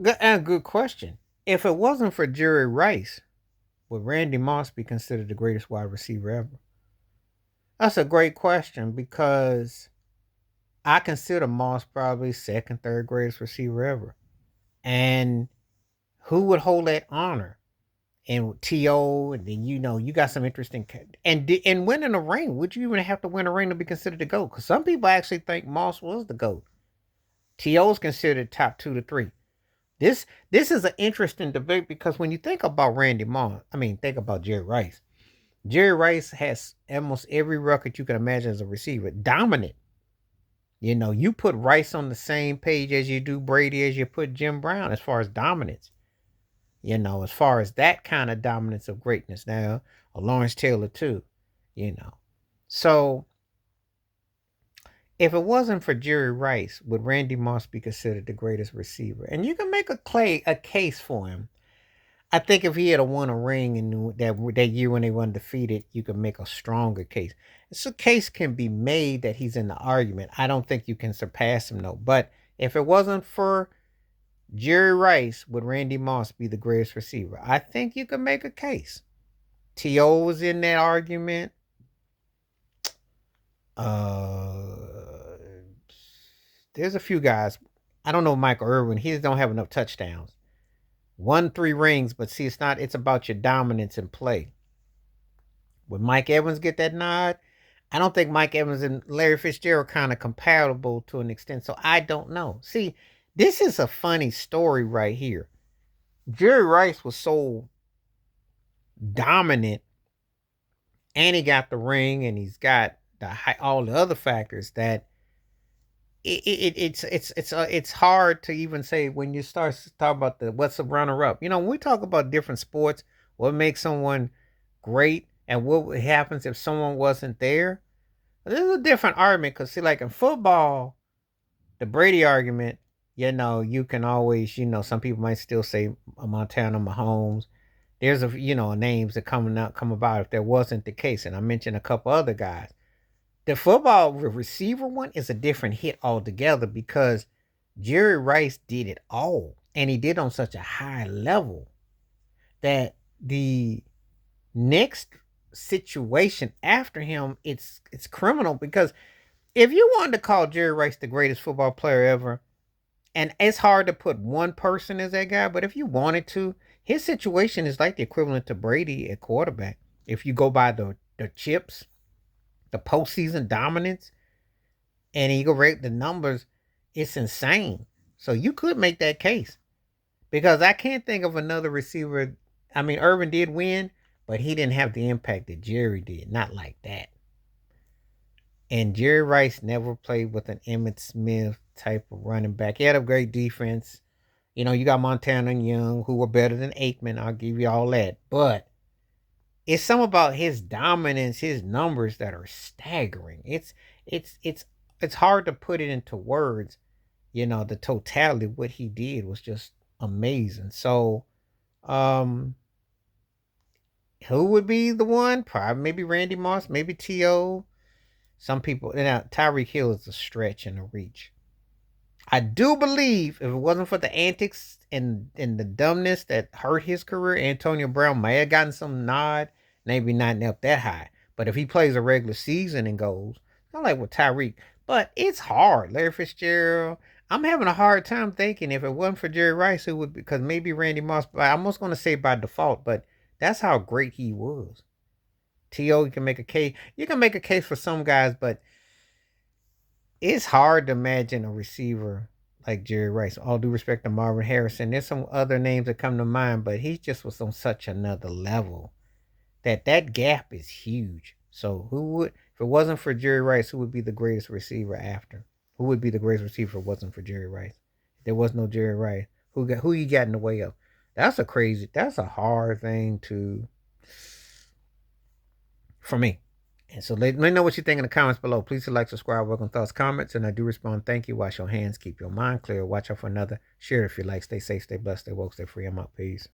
Good question. If it wasn't for Jerry Rice, would Randy Moss be considered the greatest wide receiver ever? That's a great question because I consider Moss probably second, third greatest receiver ever. And who would hold that honor? And T.O., and then you got some interesting and winning a ring. Would you even have to win a ring to be considered the GOAT? Because some people actually think Moss was the GOAT. T.O. is considered top 2 to 3. This is an interesting debate because when you think about Randy Moss, I mean, think about Jerry Rice. Jerry Rice has almost every record you can imagine as a receiver. Dominant. You put Rice on the same page as you do Brady, as you put Jim Brown as far as dominance. As far as that kind of dominance of greatness. Now, Lawrence Taylor too, you know. So if it wasn't for Jerry Rice, would Randy Moss be considered the greatest receiver? And you can make a case for him. I think if he had won a ring in that year when they were undefeated, you could make a stronger case. So a case can be made that he's in the argument. I don't think you can surpass him though. But if it wasn't for Jerry Rice, would Randy Moss be the greatest receiver? I think you could make a case. T.O. was in that argument. There's a few guys. I don't know Michael Irvin. He just don't have enough touchdowns. Won 3 rings, but see, it's about your dominance in play. Would Mike Evans get that nod? I don't think Mike Evans and Larry Fitzgerald kind of compatible to an extent, so I don't know. See, this is a funny story right here. Jerry Rice was so dominant, and he got the ring, and he's got all the other factors that it's hard to even say when you start talking about what's the runner up. When we talk about different sports, what makes someone great and what happens if someone wasn't there. There's a different argument because see, like in football, the Brady argument, you can always, some people might still say Montana Mahomes. There's names that come about if there wasn't the case, and I mentioned a couple other guys. The football receiver one is a different hit altogether because Jerry Rice did it all, and he did on such a high level that the next situation after him, it's criminal because if you wanted to call Jerry Rice the greatest football player ever, and it's hard to put one person as that guy, but if you wanted to, his situation is like the equivalent to Brady at quarterback. If you go by the chips, the postseason dominance, and you go rate the numbers, it's insane. So you could make that case because I can't think of another receiver. I mean, Irvin did win, but he didn't have the impact that Jerry did. Not like that. And Jerry Rice never played with an Emmitt Smith type of running back. He had a great defense. You got Montana and Young, who were better than Aikman. I'll give you all that. But it's something about his dominance, his numbers that are staggering. It's hard to put it into words. The totality of what he did was just amazing. So, who would be the one? Probably maybe Randy Moss, maybe T.O. Some people, now Tyreek Hill is a stretch and a reach. I do believe if it wasn't for the antics and the dumbness that hurt his career, Antonio Brown may have gotten some nod, maybe not up that high. But if he plays a regular season and goes, not like with Tyreek, but it's hard. Larry Fitzgerald. I'm having a hard time thinking if it wasn't for Jerry Rice, who would, because maybe Randy Moss, but I'm almost going to say by default, but that's how great he was. T.O., you can make a case. You can make a case for some guys, but it's hard to imagine a receiver like Jerry Rice. All due respect to Marvin Harrison. There's some other names that come to mind, but he just was on such another level that gap is huge. So if it wasn't for Jerry Rice, who would be the greatest receiver after? Who would be the greatest receiver if it wasn't for Jerry Rice? If there was no Jerry Rice. Who you got in the way of? That's a hard thing for me. And so let me know what you think in the comments below. Please like, subscribe, welcome thoughts, comments, and I do respond. Thank you. Wash your hands, keep your mind clear. Watch out for another. Share if you like. Stay safe, stay blessed, stay woke, stay free. I'm out. Peace.